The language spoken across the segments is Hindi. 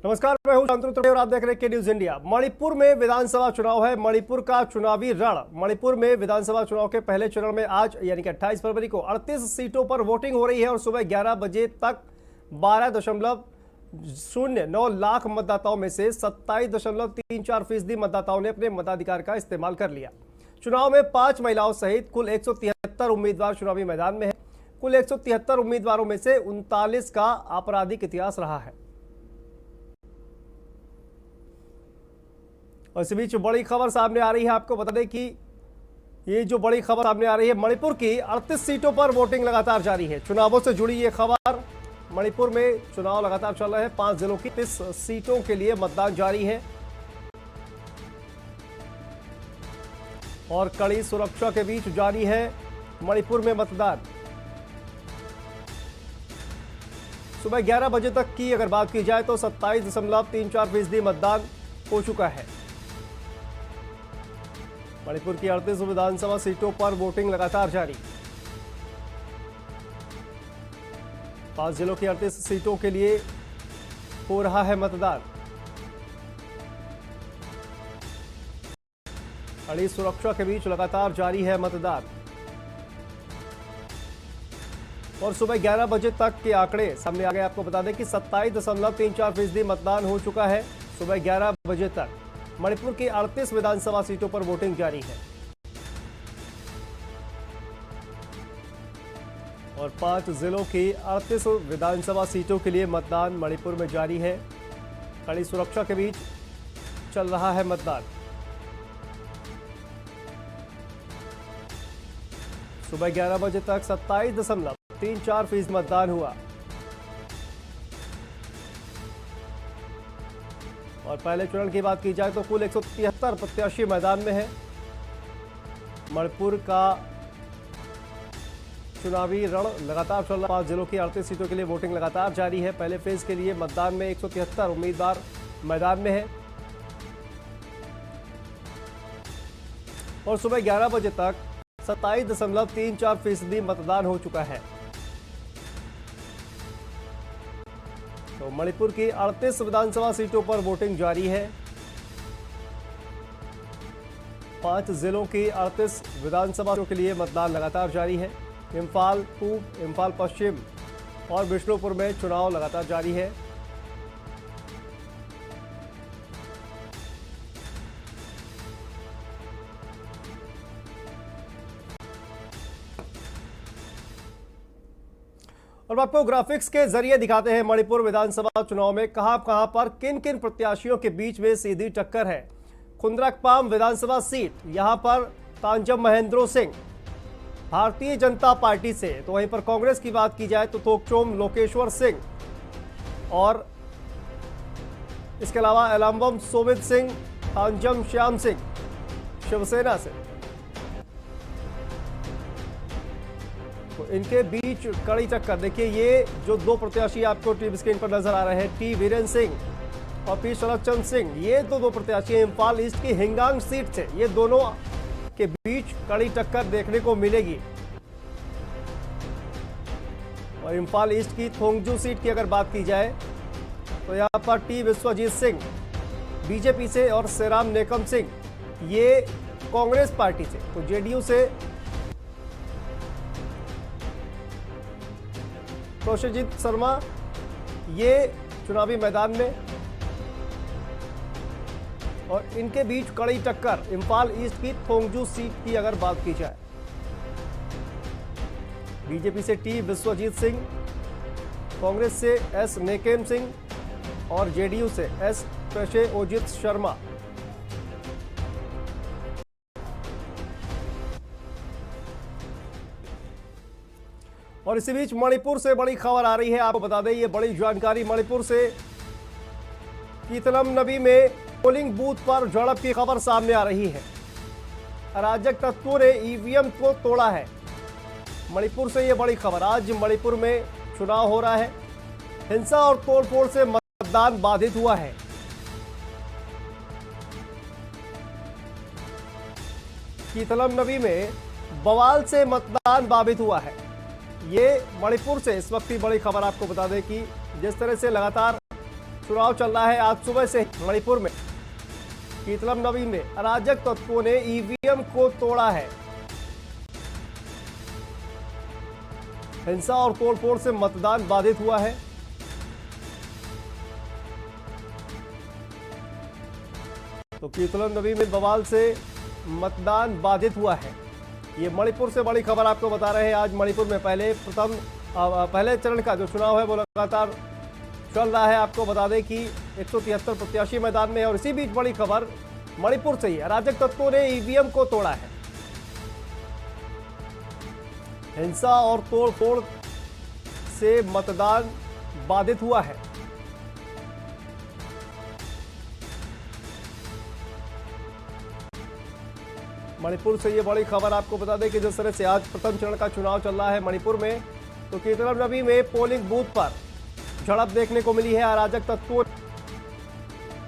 नमस्कार, मैं हूं शांतनु त्रिवेदी और आप देख रहे हैं के न्यूज इंडिया। मणिपुर में विधानसभा चुनाव है। मणिपुर का चुनावी रण। मणिपुर में विधानसभा चुनाव के पहले चरण में आज यानी कि 28 फरवरी को 38 सीटों पर वोटिंग हो रही है और सुबह 11 बजे तक 12.09 लाख मतदाताओं में से 27.34% मतदाताओं ने अपने मताधिकार का इस्तेमाल कर लिया। चुनाव में 5 महिलाओं सहित कुल 173 उम्मीदवार चुनावी मैदान में है। कुल 173 उम्मीदवारों में से 39 का आपराधिक इतिहास रहा है। और इस बीच बड़ी खबर सामने आ रही है। आपको बता दें कि ये जो बड़ी खबर सामने आ रही है, मणिपुर की 38 सीटों पर वोटिंग लगातार जारी है। चुनावों से जुड़ी ये खबर, मणिपुर में चुनाव लगातार चल रहे हैं। 5 जिलों की 30 सीटों के लिए मतदान जारी है और कड़ी सुरक्षा के बीच जारी है मणिपुर में मतदान। सुबह 11 बजे तक की अगर बात की जाए तो 27.34% मतदान हो चुका है। मणिपुर की 38 विधानसभा सीटों पर वोटिंग लगातार जारी। 5 जिलों की 38 सीटों के लिए हो रहा है मतदान। कड़ी सुरक्षा के बीच लगातार जारी है मतदान और सुबह 11 बजे तक के आंकड़े सामने आ गए। आपको बता दें कि 27.34% मतदान हो चुका है। सुबह 11 बजे तक मणिपुर की 38 विधानसभा सीटों पर वोटिंग जारी है और 5 जिलों की 38 विधानसभा सीटों के लिए मतदान मणिपुर में जारी है। कड़ी सुरक्षा के बीच चल रहा है मतदान। सुबह 11 बजे तक 27.34% मतदान हुआ और पहले चरण की बात की जाए तो कुल 173 प्रत्याशी मैदान में है। मणिपुर का चुनावी रण लगातार चल रहा है। 5 जिलों की 38 सीटों के लिए वोटिंग लगातार जारी है। पहले फेज के लिए मतदान में 173 उम्मीदवार मैदान में है और सुबह 11 बजे तक 27.34% मतदान हो चुका है। तो मणिपुर की 38 विधानसभा सीटों पर वोटिंग जारी है। 5 जिलों की 38 विधानसभा के लिए मतदान लगातार जारी है। इम्फाल पूर्व, इम्फाल पश्चिम और बिष्णुपुर में चुनाव लगातार जारी है। और आपको ग्राफिक्स के जरिए दिखाते हैं मणिपुर विधानसभा चुनाव में कहां पर किन किन प्रत्याशियों के बीच में सीधी टक्कर है। खुंद्रकपाम विधानसभा सीट, यहां पर तांजम महेंद्रो सिंह भारतीय जनता पार्टी से, तो वहीं पर कांग्रेस की बात की जाए तो तोकचोम लोकेश्वर सिंह और इसके अलावा एलाम्बम सोमित सिंह, तांजम श्याम सिंह शिवसेना से। तो इनके बीच कड़ी टक्कर। देखिए, ये जो 2 प्रत्याशी आपको टीवी स्क्रीन पर नजर आ रहे हैं, टी वीरेंद्र सिंह और पी शरदचंद सिंह, ये तो 2 प्रत्याशी इम्फाल ईस्ट की हिंगांग सीट से। ये दोनों के बीच कड़ी टक्कर देखने को मिलेगी। और इम्फाल ईस्ट की थोंगजू सीट की अगर बात की जाए तो यहां पर टी विश्वजीत सिंह बीजेपी से और सेराम नेकम सिंह ये कांग्रेस पार्टी से, तो जेडीयू से कौशिकजीत शर्मा ये चुनावी मैदान में और इनके बीच कड़ी टक्कर इम्फाल ईस्ट की थोंगजू सीट की अगर बात की जाए। बीजेपी से टी विश्वजीत सिंह, कांग्रेस से एस नेकेम सिंह और जेडीयू से एस प्रशेओजित शर्मा। और इसी बीच मणिपुर से बड़ी खबर आ रही है। आपको बता दें, ये बड़ी जानकारी मणिपुर से कीतलम नबी में पोलिंग बूथ पर झड़प की खबर सामने आ रही है। अराजक तत्वों ने ईवीएम को तोड़ा है। मणिपुर से ये बड़ी खबर। आज मणिपुर में चुनाव हो रहा है। हिंसा और तोड़फोड़ से मतदान बाधित हुआ है। कीतलम नबी में बवाल से मतदान बाधित हुआ है। ये मणिपुर से इस वक्त की बड़ी खबर। आपको बता दें कि जिस तरह से लगातार चुनाव चल रहा है आज सुबह से मणिपुर में। कीतलम नवी में अराजक तत्वों ने ईवीएम को तोड़ा है। हिंसा और तोड़फोड़ से मतदान बाधित हुआ है। तो कीतलम नवी में बवाल से मतदान बाधित हुआ है। ये मणिपुर से बड़ी खबर आपको बता रहे हैं। आज मणिपुर में पहले चरण का जो चुनाव है वो लगातार चल रहा है। आपको बता दें कि 173 प्रत्याशी मैदान में है और इसी बीच बड़ी खबर मणिपुर से ही अराजक तत्वों ने ईवीएम को तोड़ा है। हिंसा और तोड़फोड़ से मतदान बाधित हुआ है। मणिपुर से ये बड़ी खबर आपको बता दें कि जिस तरह से आज प्रथम चरण का चुनाव चल रहा है मणिपुर में, तो कीतलम नवी में पोलिंग बूथ पर झड़प देखने को मिली है। अराजक तत्वों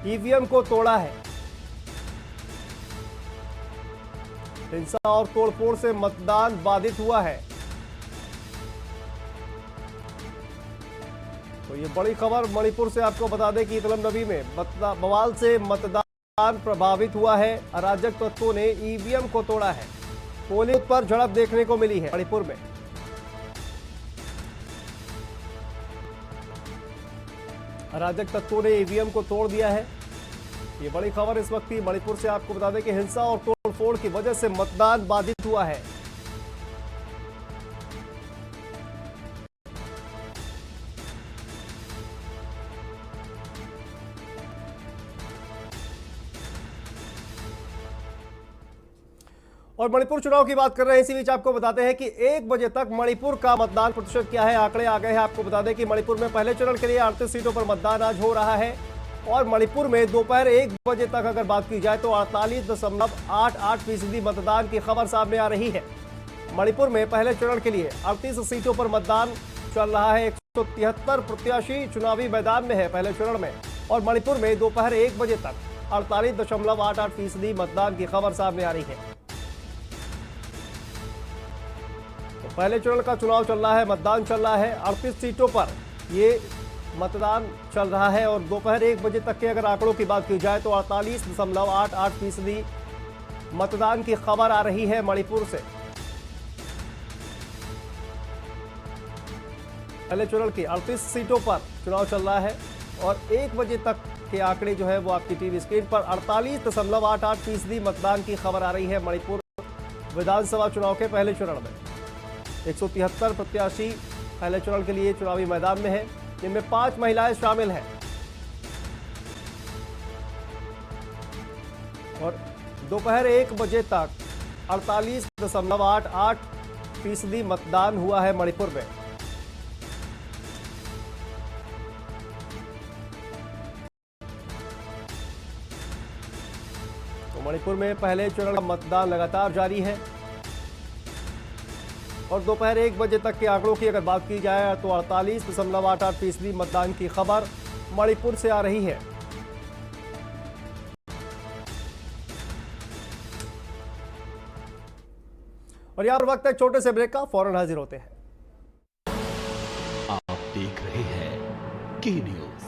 ईवीएम को तोड़ा है। हिंसा और तोड़फोड़ से मतदान बाधित हुआ है। तो ये बड़ी खबर मणिपुर से आपको बता दें कि कीतलम नवी में बवाल से मतदान प्रभावित हुआ है। अराजक तत्वों ने ईवीएम को तोड़ा है। पोलिंग पर झड़प देखने को मिली है मणिपुर में। अराजक तत्वों ने ईवीएम को तोड़ दिया है। ये बड़ी खबर इस वक्त की मणिपुर से आपको बता दें कि हिंसा और तोड़फोड़ की वजह से मतदान बाधित हुआ है। और मणिपुर चुनाव की बात कर रहे हैं, इसी बीच आपको बताते हैं कि 1 बजे तक मणिपुर का मतदान प्रतिशत क्या है, आंकड़े आ गए हैं। आपको बता दें कि मणिपुर में पहले चरण के लिए 38 सीटों पर मतदान आज हो रहा है और मणिपुर में दोपहर 1 बजे तक अगर बात की जाए तो 48.88% मतदान की खबर सामने आ रही है। मणिपुर में पहले चरण के लिए 38 सीटों पर मतदान चल रहा है। 173 प्रत्याशी चुनावी मैदान में है पहले चरण में और मणिपुर में दोपहर 1 बजे तक 48.88% मतदान की खबर सामने आ रही है। पहले चरण का चुनाव चल रहा है, मतदान चल रहा है। 38 सीटों पर ये मतदान चल रहा है और दोपहर 1 बजे तक के अगर आंकड़ों की बात की जाए तो 48.88% मतदान की खबर आ रही है मणिपुर से। पहले चरण की 38 सीटों पर चुनाव चल रहा है और 1 बजे तक के आंकड़े जो है वो आपकी टीवी स्क्रीन पर 48.88% मतदान की खबर आ रही है मणिपुर विधानसभा चुनाव के पहले चरण में। 173 प्रत्याशी पहले चरण के लिए चुनावी मैदान में है, जिनमें 5 महिलाएं शामिल हैं और दोपहर 1 बजे तक 48.88% मतदान हुआ है मणिपुर में। तो मणिपुर में पहले चरण का मतदान लगातार जारी है और दोपहर 1 बजे तक के आंकड़ों की अगर बात की जाए तो 48.88% मतदान की खबर मणिपुर से आ रही है। और यहां पर वक्त है छोटे से ब्रेक का, फौरन हाजिर होते हैं। आप देख रहे हैं के न्यूज,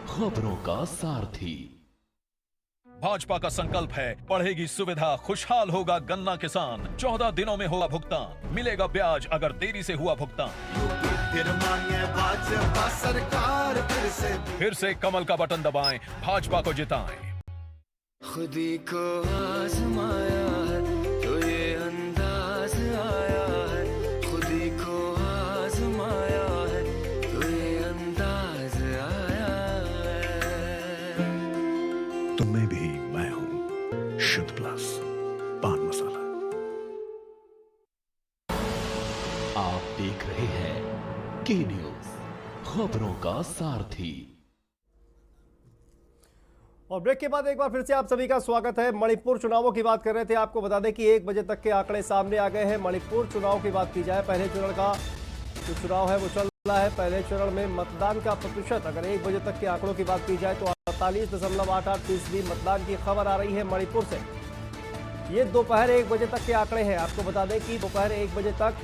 खबरों का सारथी। भाजपा का संकल्प है, बढ़ेगी सुविधा, खुशहाल होगा गन्ना किसान। 14 दिनों में होगा भुगतान, मिलेगा ब्याज अगर देरी से हुआ भुगतान। सरकार फिर से कमल का बटन दबाएं, भाजपा को जिताएं। खुदी को आजमाया है तो ये अंदाज आया है, खुदी को आजमाया है तो ये अंदाज आया है। तुम्हें भी मैं हूं शुद्ध प्लस पान मसाला। आप देख रहे हैं के न्यूज, खबरों का सारथी। और ब्रेक के बाद एक बार फिर से आप सभी का स्वागत है। मणिपुर चुनावों की बात कर रहे थे, आपको बता दें कि 1 बजे तक के आंकड़े सामने आ गए हैं। मणिपुर चुनाव की बात की जाए, पहले चरण का जो चुनाव है वो चल रहा है। पहले चरण में मतदान का प्रतिशत अगर 1 बजे तक के आंकड़ों की बात की जाए तो 48.88% मतदान की खबर आ रही है मणिपुर से। ये दोपहर 1 बजे तक के आंकड़े हैं। आपको बता दें कि दोपहर 1 बजे तक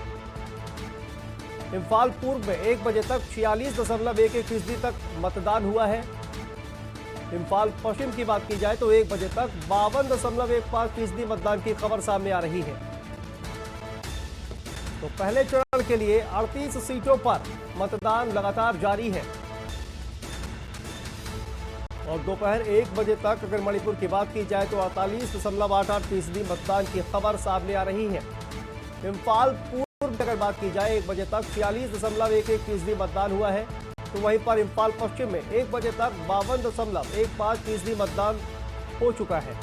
इम्फाल पूर्व में 1 बजे तक 46.11% तक मतदान हुआ है इम्फाल पश्चिम की बात की जाए तो 1 बजे तक 52.15% मतदान की खबर सामने आ रही है। तो पहले चरण के लिए 38 सीटों पर मतदान लगातार जारी है और दोपहर 1 बजे तक अगर मणिपुर की बात की जाए तो 48.88% मतदान की खबर सामने आ रही है। इम्फाल पूर्व अगर बात की जाए 1 बजे तक 46.11% मतदान हुआ है, तो वहीं पर इम्फाल पश्चिम में 1 बजे तक 52.15% मतदान हो चुका है।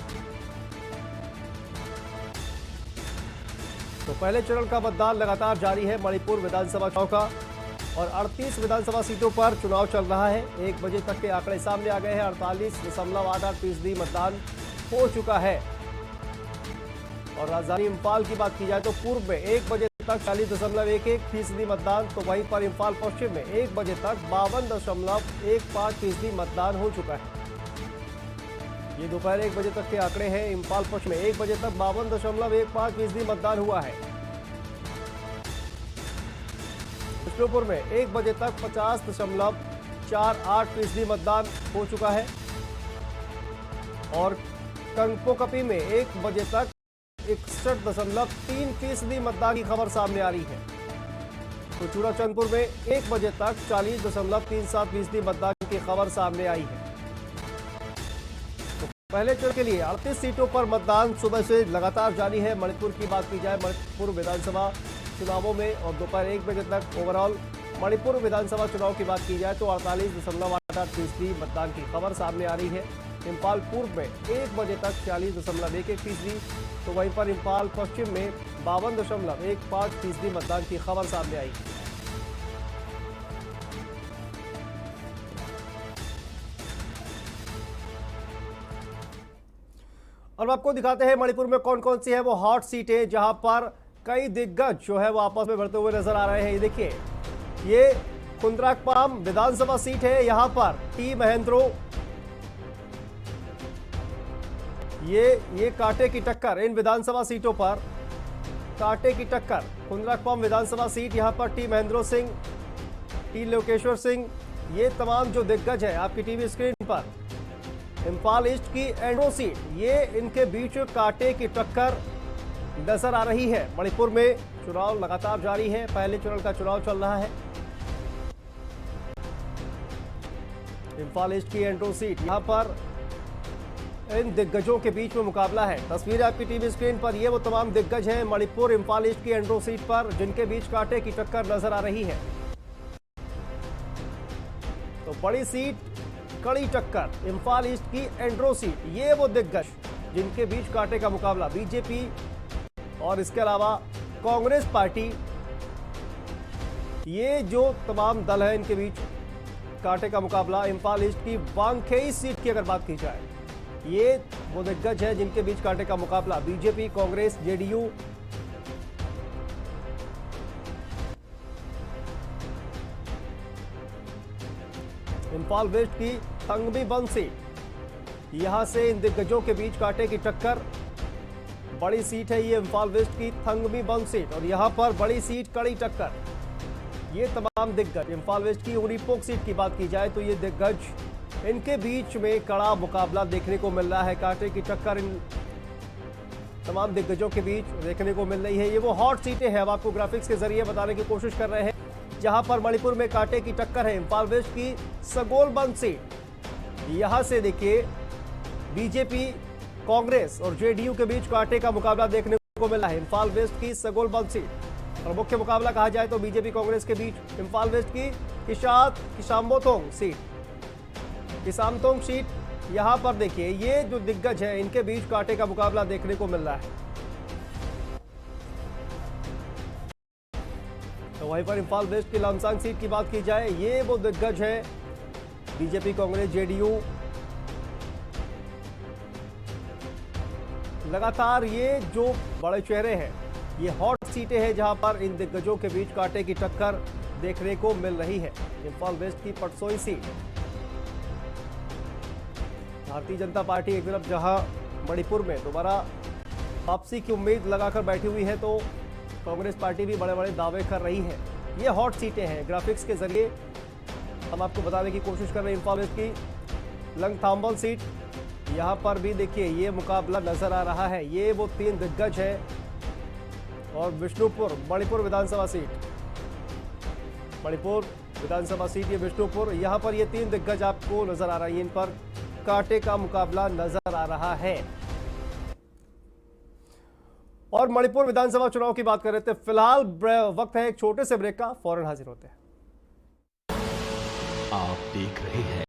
तो पहले चरण का मतदान लगातार जारी है मणिपुर विधानसभा चुनाव का और 38 विधानसभा सीटों पर चुनाव चल रहा है। 1 बजे तक के आंकड़े सामने आ गए हैं। 48.88% मतदान हो चुका है। और राजधानी इम्फाल की बात की जाए तो पूर्व में 1 बजे तक 40.11% मतदान, तो वहीं पर इम्फाल पश्चिम में 1 बजे तक 52.15% मतदान हो चुका है। ये दोपहर 1 बजे तक के आंकड़े हैं। इम्फाल पश्चिम में 1 बजे तक 52.15% मतदान हुआ है। बिष्णुपुर में 1 बजे तक 50.48% मतदान हो चुका है और कंगपोकपी में 1 बजे तक 61.3% मतदान की खबर सामने आ रही है। तो चूड़ाचंदपुर में 1 बजे तक 40.37% मतदान की खबर सामने आई है। तो पहले चरण के लिए 38 सीटों पर मतदान सुबह से लगातार जारी है। मणिपुर की बात की जाए मणिपुर विधानसभा चुनावों में और दोपहर 1 बजे तक ओवरऑल मणिपुर विधानसभा चुनाव की बात की जाए तो 48.88% मतदान की खबर सामने आ रही है। इम्फाल पूर्व में 1 बजे तक 40.11%, तो वहीं पर इम्फाल पश्चिम में 52.15% मतदान की खबर सामने आई। और आपको दिखाते हैं मणिपुर में कौन कौन सी है वो हॉट सीटें जहां पर कई दिग्गज जो है वो आपस में भिड़ते हुए नजर आ रहे हैं। ये देखिए, ये कुंद्राकपाम विधानसभा सीट है। यहां पर टी महेंद्रो, ये कांटे की टक्कर इन विधानसभा सीटों पर, कांटे की टक्कर। कुंद्राकपाम विधानसभा सीट, यहां पर टी महेंद्रो सिंह, टी लोकेश्वर सिंह, ये तमाम जो दिग्गज है आपकी टीवी स्क्रीन पर। इम्फाल ईस्ट की एंड्रो सीट, ये इनके बीच कांटे की टक्कर नजर आ रही है। मणिपुर में चुनाव लगातार जारी है। पहले चरण का चुनाव चल रहा है। इम्फाल ईस्ट की एंड्रो सीट, यहां पर इन दिग्गजों के बीच में मुकाबला है। तस्वीरें आपकी टीवी स्क्रीन पर, ये वो तमाम दिग्गज हैं मणिपुर इम्फाल ईस्ट की एंड्रो सीट पर जिनके बीच कांटे की टक्कर नजर आ रही है। तो बड़ी सीट, कड़ी टक्कर, इम्फाल ईस्ट की एंड्रो सीट, ये वो दिग्गज जिनके बीच कांटे का मुकाबला। बीजेपी और इसके अलावा कांग्रेस पार्टी, ये जो तमाम दल है इनके बीच कांटे का मुकाबला। इम्फाल ईस्ट की वांगखेई सीट की अगर बात की जाए, ये वो दिग्गज है जिनके बीच कांटे का मुकाबला। BJP, Congress, JDU, Imphal west की थंगबीबंद सीट, यहां से इन दिग्गजों के बीच कांटे की टक्कर। बड़ी सीट है ये इम्फाल वेस्ट की थंगबीबंद सीट और यहां पर बड़ी सीट, कड़ी टक्कर। ये तमाम दिग्गज, इम्फाल वेस्ट की उरीपोक सीट की बात की जाए तो ये दिग्गज, इनके बीच में कड़ा मुकाबला देखने को मिल रहा है। कांटे की टक्कर इन तमाम दिग्गजों के बीच देखने को मिल रही है। ये वो हॉट सीटें हैं, हम आपको ग्राफिक्स के जरिए बताने की कोशिश कर रहे हैं, जहां पर मणिपुर में कांटे की टक्कर है। इम्फाल वेस्ट की सगोलबंद सीट, यहां से देखिए बीजेपी, कांग्रेस और जेडीयू के बीच कांटे का मुकाबला देखने को मिला है। इम्फाल वेस्ट की सगोलबंद सीट और मुख्य मुकाबला कहा जाए तो बीजेपी कांग्रेस के बीच इम्फाल वेस्ट की किसाम्बोथोंग सीट, किसामतोंग सीट, यहां पर देखिए ये जो दिग्गज है इनके बीच कांटे का मुकाबला देखने को मिल रहा है। तो वहीं पर इम्फाल वेस्ट की लामसांग सीट की बात की जाए, ये वो दिग्गज है बीजेपी, कांग्रेस, जेडीयू। लगातार ये जो बड़े चेहरे हैं, ये हॉट सीटें हैं जहां पर इन दिग्गजों के बीच कांटे की टक्कर देखने को मिल रही है। इम्फाल वेस्ट की पटसोई सीट, भारतीय जनता पार्टी एक तरफ जहां मणिपुर में दोबारा वापसी की उम्मीद लगाकर बैठी हुई है, तो कांग्रेस पार्टी भी बड़े बड़े दावे कर रही है। ये हॉट सीटें हैं, ग्राफिक्स के जरिए हम आपको बताने की कोशिश कर रहे हैं। इम्फाल वेस्ट की लंगथाम्बल सीट, यहां पर भी देखिए ये मुकाबला नजर आ रहा है। ये वो 3 दिग्गज है। और विष्णुपुर मणिपुर विधानसभा सीट, मणिपुर विधानसभा सीट ये विष्णुपुर, यहां पर ये 3 दिग्गज आपको नजर आ रही है। इन पर कांटे का मुकाबला नजर आ रहा है। और मणिपुर विधानसभा चुनाव की बात कर रहे थे। फिलहाल वक्त है एक छोटे से ब्रेक का, फौरन हाजिर होते हैं। आप देख रहे हैं